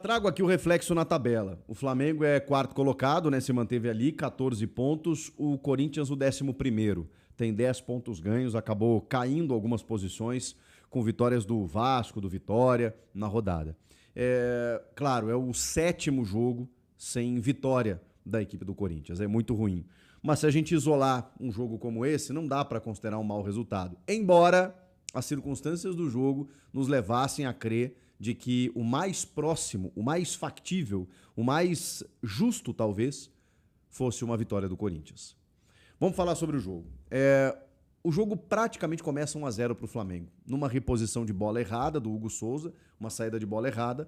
Trago aqui o reflexo na tabela. O Flamengo é quarto colocado, né? Se manteve ali, 14 pontos. O Corinthians, o 11º. Tem 10 pontos ganhos, acabou caindo algumas posições com vitórias do Vasco, do Vitória, na rodada. Claro, é o 7º jogo sem vitória da equipe do Corinthians. É muito ruim. Mas se a gente isolar um jogo como esse, não dá para considerar um mau resultado. Embora as circunstâncias do jogo nos levassem a crer de que o mais próximo, o mais factível, o mais justo, talvez, fosse uma vitória do Corinthians. Vamos falar sobre o jogo. O jogo praticamente começa 1-0 para o Flamengo, numa reposição de bola errada do Hugo Souza, uma saída de bola errada,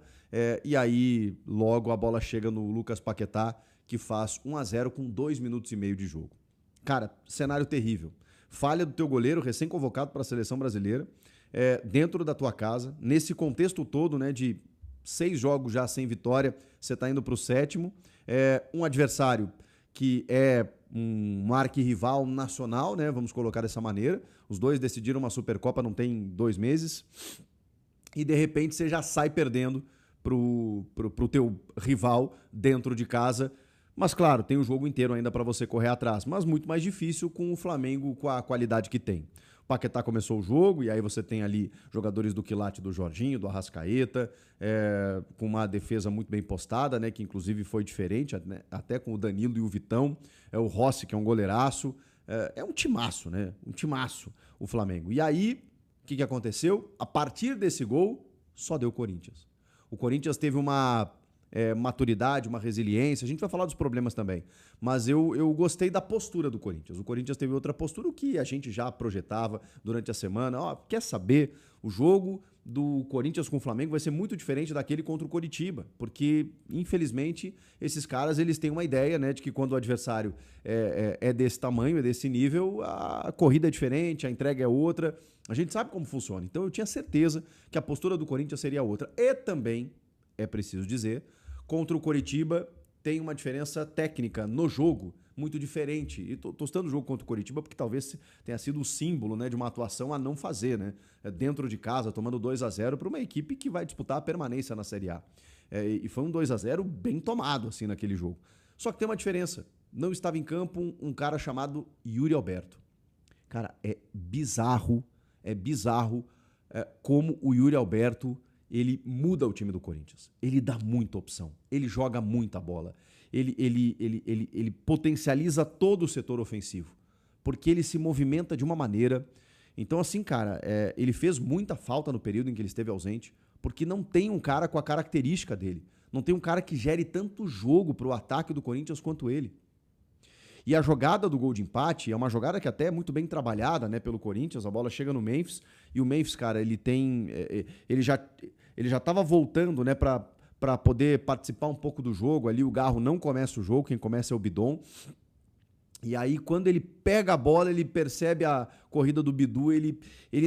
e aí logo a bola chega no Lucas Paquetá, que faz 1-0 com 2 minutos e meio de jogo. Cara, cenário terrível. Falha do teu goleiro, recém-convocado para a seleção brasileira, dentro da tua casa, nesse contexto todo, né, de 6 jogos já sem vitória, você está indo para o 7º, um adversário que é um arquirrival nacional, né, vamos colocar dessa maneira, os dois decidiram uma Supercopa não tem 2 meses, e de repente você já sai perdendo pro teu rival dentro de casa. Mas claro, tem o jogo inteiro ainda para você correr atrás, mas muito mais difícil com o Flamengo com a qualidade que tem. O Paquetá começou o jogo e aí você tem ali jogadores do quilate do Jorginho, do Arrascaeta, com uma defesa muito bem postada, né, que inclusive foi diferente, né, até com o Danilo e o Vitão, o Rossi, que é um goleiraço, é um timaço, né, um timaço o Flamengo. E aí, o que aconteceu? A partir desse gol, só deu Corinthians. O Corinthians teve uma maturidade, uma resiliência, a gente vai falar dos problemas também, mas eu gostei da postura do Corinthians. O Corinthians teve outra postura, o que a gente já projetava durante a semana. Quer saber? O jogo do Corinthians com o Flamengo vai ser muito diferente daquele contra o Coritiba, porque infelizmente esses caras eles têm uma ideia, né, de que quando o adversário é desse tamanho, é desse nível, a corrida é diferente, a entrega é outra, a gente sabe como funciona. Então eu tinha certeza que a postura do Corinthians seria outra. E também, é preciso dizer, contra o Coritiba tem uma diferença técnica no jogo muito diferente. E tô citando o jogo contra o Coritiba porque talvez tenha sido o símbolo, né, de uma atuação a não fazer, né? Dentro de casa, tomando 2-0 para uma equipe que vai disputar a permanência na Série A. E foi um 2-0 bem tomado assim naquele jogo. Só que tem uma diferença. Não estava em campo um cara chamado Yuri Alberto. Cara, é bizarro como o Yuri Alberto ele muda o time do Corinthians. Ele dá muita opção. Ele joga muita bola. Ele potencializa todo o setor ofensivo. Porque ele se movimenta de uma maneira... Então, assim, cara, ele fez muita falta no período em que ele esteve ausente, porque não tem um cara com a característica dele. Não tem um cara que gere tanto jogo pro ataque do Corinthians quanto ele. E a jogada do gol de empate é uma jogada que até é muito bem trabalhada, né, pelo Corinthians. A bola chega no Memphis e o Memphis, cara, ele já estava voltando, né, para poder participar um pouco do jogo. Ali o Garro não começa o jogo, quem começa é o Bidon. E aí quando ele pega a bola, ele percebe a corrida do Bidu, ele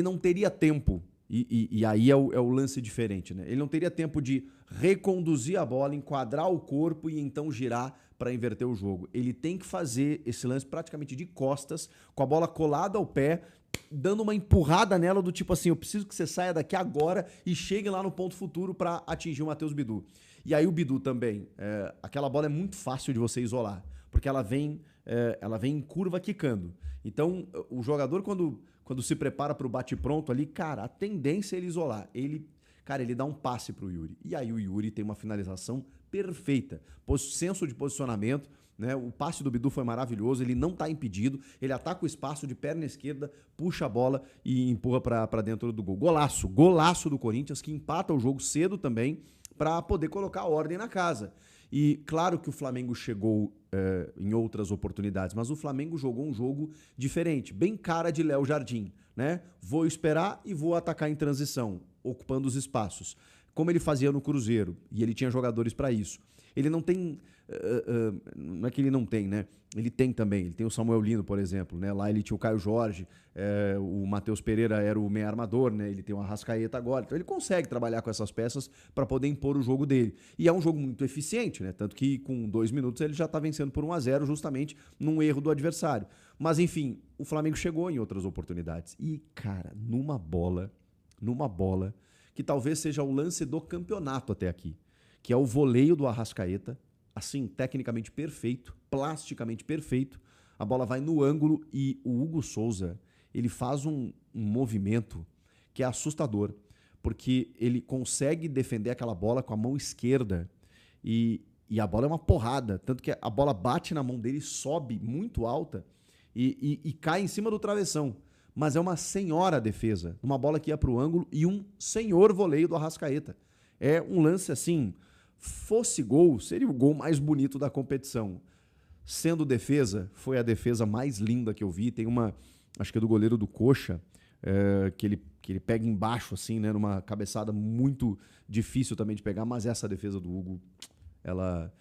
não teria tempo. E aí é o lance diferente, né? Ele não teria tempo de reconduzir a bola, enquadrar o corpo e então girar para inverter o jogo. Ele tem que fazer esse lance praticamente de costas, com a bola colada ao pé, dando uma empurrada nela do tipo assim, eu preciso que você saia daqui agora e chegue lá no ponto futuro para atingir o Matheus Bidu. E aí o Bidu também, aquela bola é muito fácil de você isolar, porque ela vem em curva quicando. Então o jogador quando se prepara para o bate-pronto ali, cara, a tendência é ele isolar. Ele dá um passe pro Yuri. E aí o Yuri tem uma finalização perfeita. Senso de posicionamento, né? O passe do Bidu foi maravilhoso, ele não tá impedido, ele ataca o espaço de perna esquerda, puxa a bola e empurra para dentro do gol. Golaço do Corinthians, que empata o jogo cedo também, para poder colocar ordem na casa. E claro que o Flamengo chegou em outras oportunidades, mas o Flamengo jogou um jogo diferente, bem cara de Léo Jardim, né? Vou esperar e vou atacar em transição, ocupando os espaços, como ele fazia no Cruzeiro, e ele tinha jogadores para isso. Ele não tem... não é que ele não tem, né? Ele tem também. Ele tem o Samuel Lino, por exemplo, né? Lá ele tinha o Caio Jorge, o Matheus Pereira era o meio armador, né? Ele tem o Arrascaeta agora. Então ele consegue trabalhar com essas peças para poder impor o jogo dele. E é um jogo muito eficiente, né? Tanto que com 2 minutos ele já está vencendo por 1-0 justamente num erro do adversário. Mas enfim, o Flamengo chegou em outras oportunidades. E, cara, numa bola que talvez seja o lance do campeonato até aqui, que é o voleio do Arrascaeta, assim, tecnicamente perfeito, plasticamente perfeito. A bola vai no ângulo e o Hugo Souza, ele faz um movimento que é assustador, porque ele consegue defender aquela bola com a mão esquerda e a bola é uma porrada, tanto que a bola bate na mão dele, sobe muito alta e cai em cima do travessão. Mas é uma senhora defesa, uma bola que ia para o ângulo e um senhor voleio do Arrascaeta. É um lance assim, fosse gol, seria o gol mais bonito da competição. Sendo defesa, foi a defesa mais linda que eu vi. Tem uma, acho que é do goleiro do Coxa, que ele pega embaixo, assim, né, numa cabeçada muito difícil também de pegar, mas essa defesa do Hugo, ela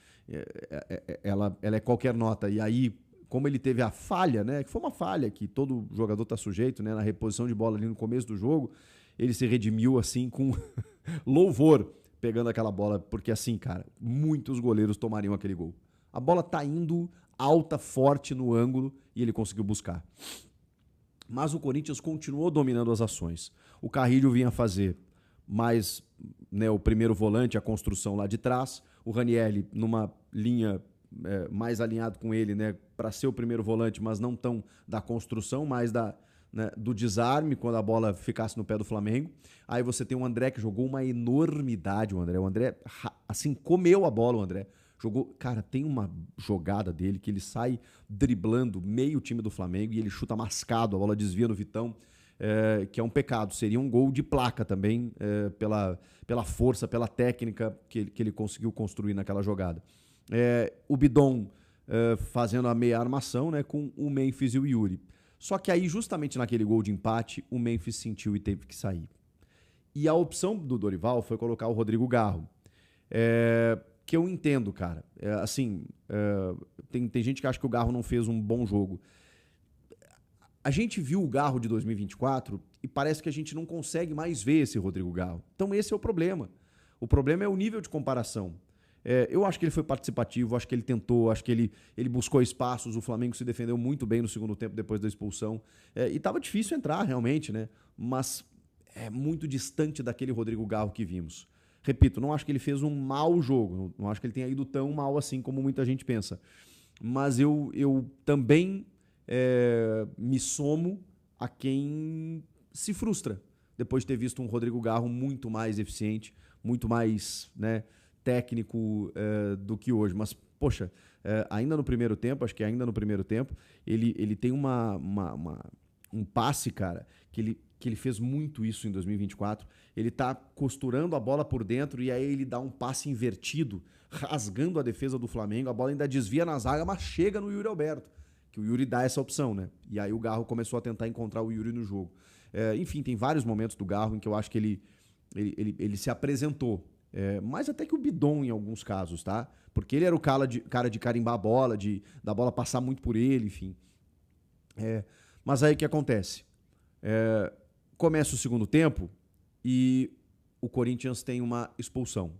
é qualquer nota. E aí, como ele teve a falha, né, que foi uma falha que todo jogador está sujeito, né, na reposição de bola ali no começo do jogo, ele se redimiu assim com louvor, pegando aquela bola, porque assim, cara, muitos goleiros tomariam aquele gol. A bola tá indo alta, forte no ângulo e ele conseguiu buscar. Mas o Corinthians continuou dominando as ações. O Carrilho vinha fazer mais, né, o primeiro volante, a construção lá de trás. O Ranieri numa linha mais alinhado com ele, né, para ser o primeiro volante, mas não tão da construção, mais do desarme, quando a bola ficasse no pé do Flamengo. Aí você tem o André, que jogou uma enormidade, o André, assim, comeu a bola, o André. Jogou, cara, tem uma jogada dele que ele sai driblando meio time do Flamengo e ele chuta mascado, a bola desvia no Vitão, que é um pecado. Seria um gol de placa também, pela força, pela técnica que ele conseguiu construir naquela jogada. O Bidon fazendo a meia armação, né, com o Memphis e o Yuri. Só que aí, justamente naquele gol de empate, o Memphis sentiu e teve que sair. E a opção do Dorival foi colocar o Rodrigo Garro. Que eu entendo, cara. Tem gente que acha que o Garro não fez um bom jogo. A gente viu o Garro de 2024 e parece que a gente não consegue mais ver esse Rodrigo Garro. Então esse é o problema. O problema é o nível de comparação. Eu acho que ele foi participativo, acho que ele tentou, acho que ele buscou espaços, o Flamengo se defendeu muito bem no segundo tempo depois da expulsão. E estava difícil entrar, realmente, né? Mas é muito distante daquele Rodrigo Garro que vimos. Repito, não acho que ele fez um mau jogo, não acho que ele tenha ido tão mal assim como muita gente pensa. Mas eu também me somo a quem se frustra depois de ter visto um Rodrigo Garro muito mais eficiente, muito mais, né, técnico do que hoje. Mas, poxa, ainda no primeiro tempo, acho que ainda no primeiro tempo, ele tem um passe, cara, que ele fez muito isso em 2024. Ele tá costurando a bola por dentro e aí ele dá um passe invertido, rasgando a defesa do Flamengo. A bola ainda desvia na zaga, mas chega no Yuri Alberto, que o Yuri dá essa opção, né? E aí o Garro começou a tentar encontrar o Yuri no jogo. Enfim, tem vários momentos do Garro em que eu acho que ele se apresentou. Mais até que o Bidon em alguns casos, tá? Porque ele era o cara de carimbar a bola, da bola passar muito por ele, enfim. Mas aí o que acontece? Começa o segundo tempo e o Corinthians tem uma expulsão,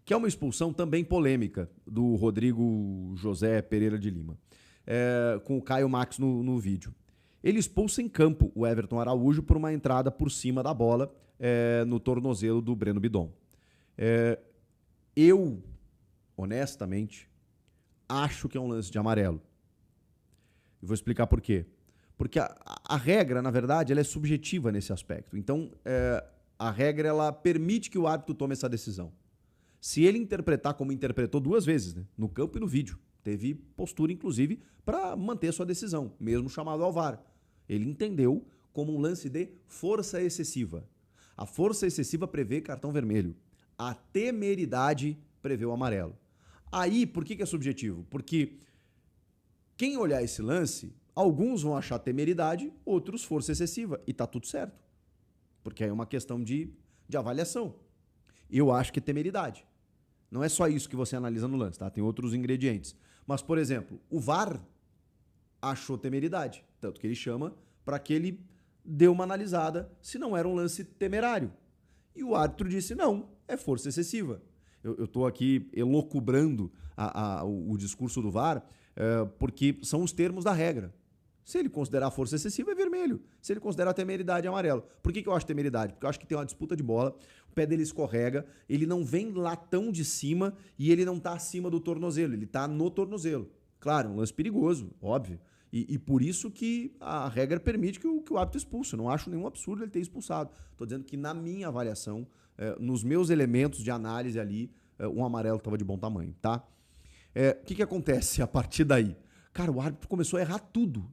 que é uma expulsão também polêmica do Rodrigo José Pereira de Lima, com o Caio Max no vídeo. Ele expulsa em campo o Everton Araújo por uma entrada por cima da bola no tornozelo do Breno Bidon. Eu, honestamente, acho que é um lance de amarelo. E vou explicar por quê. Porque a regra, na verdade, ela é subjetiva nesse aspecto. Então, a regra ela permite que o árbitro tome essa decisão. Se ele interpretar como interpretou duas vezes, né, no campo e no vídeo, teve postura, inclusive, para manter sua decisão, mesmo chamado ao VAR. Ele entendeu como um lance de força excessiva. A força excessiva prevê cartão vermelho. A temeridade prevê o amarelo. Aí, por que é subjetivo? Porque quem olhar esse lance, alguns vão achar temeridade, outros força excessiva. E tá tudo certo. Porque aí é uma questão de avaliação. Eu acho que é temeridade. Não é só isso que você analisa no lance, tá? Tem outros ingredientes. Mas, por exemplo, o VAR achou temeridade. Tanto que ele chama para que ele dê uma analisada se não era um lance temerário. E o árbitro disse, não, é força excessiva. Eu estou aqui elocubrando o discurso do VAR porque são os termos da regra. Se ele considerar força excessiva, é vermelho. Se ele considerar temeridade, é amarelo. Por que eu acho temeridade? Porque eu acho que tem uma disputa de bola, o pé dele escorrega, ele não vem lá tão de cima e ele não tá acima do tornozelo, ele tá no tornozelo. Claro, um lance perigoso, óbvio. E por isso que a regra permite que o árbitro expulse. Eu não acho nenhum absurdo ele ter expulsado. Estou dizendo que na minha avaliação, nos meus elementos de análise ali, um amarelo estava de bom tamanho, tá? O que acontece a partir daí? Cara, o árbitro começou a errar tudo.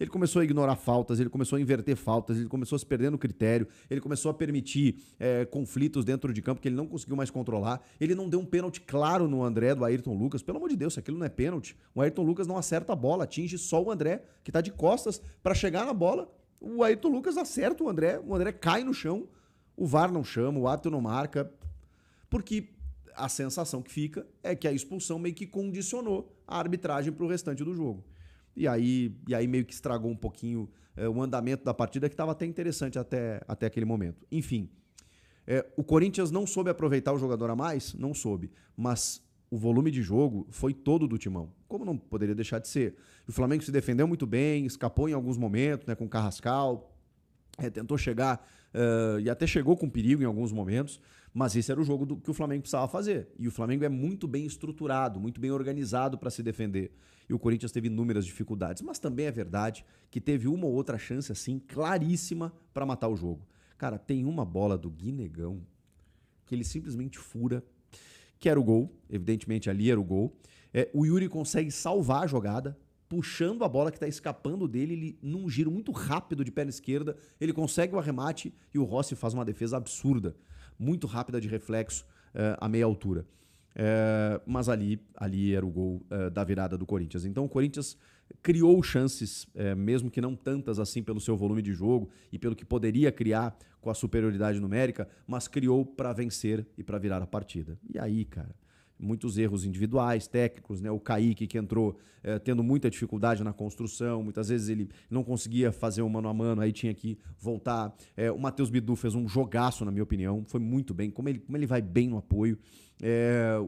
Ele começou a ignorar faltas, ele começou a inverter faltas, ele começou a se perder no critério, ele começou a permitir conflitos dentro de campo que ele não conseguiu mais controlar. Ele não deu um pênalti claro no André do Ayrton Lucas. Pelo amor de Deus, se aquilo não é pênalti, o Ayrton Lucas não acerta a bola, atinge só o André, que tá de costas para chegar na bola. O Ayrton Lucas acerta o André cai no chão, o VAR não chama, o árbitro não marca, porque a sensação que fica é que a expulsão meio que condicionou a arbitragem para o restante do jogo. E aí meio que estragou um pouquinho o andamento da partida, que estava até interessante até aquele momento. Enfim, o Corinthians não soube aproveitar o jogador a mais? Não soube. Mas o volume de jogo foi todo do Timão, como não poderia deixar de ser. O Flamengo se defendeu muito bem, escapou em alguns momentos, né, com o Carrascal, tentou chegar e até chegou com perigo em alguns momentos, mas esse era o jogo que o Flamengo precisava fazer. E o Flamengo é muito bem estruturado, muito bem organizado para se defender. E o Corinthians teve inúmeras dificuldades. Mas também é verdade que teve uma ou outra chance, assim, claríssima para matar o jogo. Cara, tem uma bola do Guinegão que ele simplesmente fura, que era o gol. Evidentemente ali era o gol. O Yuri consegue salvar a jogada, puxando a bola que está escapando dele, ele, num giro muito rápido de perna esquerda, ele consegue o arremate e o Rossi faz uma defesa absurda, muito rápida de reflexo a meia altura. Mas ali era o gol da virada do Corinthians. Então o Corinthians criou chances, mesmo que não tantas assim pelo seu volume de jogo e pelo que poderia criar com a superioridade numérica, mas criou para vencer e para virar a partida. E aí, cara, muitos erros individuais, técnicos, né? O Kaique que entrou tendo muita dificuldade na construção, muitas vezes ele não conseguia fazer um mano a mano, aí tinha que voltar. O Matheus Bidu fez um jogaço, na minha opinião, foi muito bem, como ele vai bem no apoio.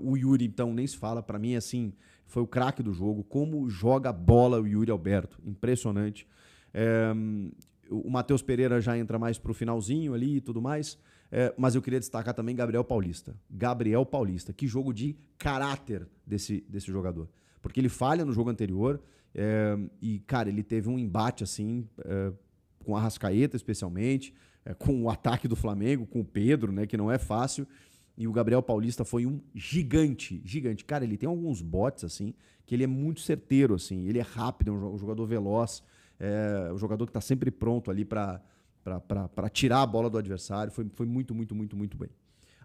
O Yuri, então, nem se fala, para mim, assim, foi o craque do jogo, como joga bola o Yuri Alberto, impressionante. O Matheus Pereira já entra mais pro finalzinho ali e tudo mais. Mas eu queria destacar também Gabriel Paulista. Gabriel Paulista, que jogo de caráter desse jogador. Porque ele falha no jogo anterior e, cara, ele teve um embate assim, com a Arrascaeta especialmente, com o ataque do Flamengo, com o Pedro, né, que não é fácil. E o Gabriel Paulista foi um gigante. Cara, ele tem alguns botes assim, que ele é muito certeiro, assim. Ele é rápido, é um jogador veloz, um jogador que está sempre pronto ali para tirar a bola do adversário. Foi muito bem.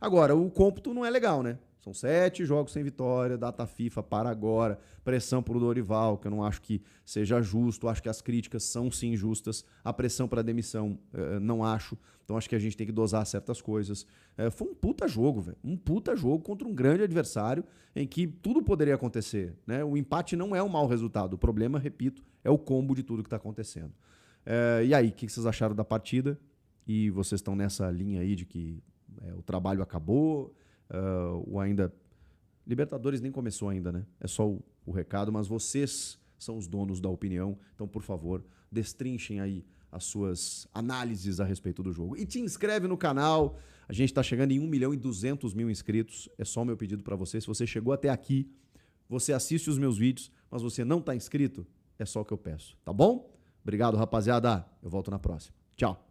Agora, o cômputo não é legal, né? São 7 jogos sem vitória, data FIFA para agora, pressão pro Dorival, que eu não acho que seja justo, acho que as críticas são sim justas, a pressão para demissão não acho, então acho que a gente tem que dosar certas coisas. Foi um puta jogo, velho, um puta jogo contra um grande adversário em que tudo poderia acontecer, né? O empate não é um mau resultado, o problema, repito, é o combo de tudo que está acontecendo. E aí, o que vocês acharam da partida? E vocês estão nessa linha aí de que o trabalho acabou, ou ainda... Libertadores nem começou ainda, né? É só o recado, mas vocês são os donos da opinião, então, por favor, destrinchem aí as suas análises a respeito do jogo. E te inscreve no canal, a gente está chegando em 1.200.000 inscritos, é só o meu pedido para você. Se você chegou até aqui, você assiste os meus vídeos, mas você não está inscrito, é só o que eu peço, tá bom? Obrigado, rapaziada. Eu volto na próxima. Tchau.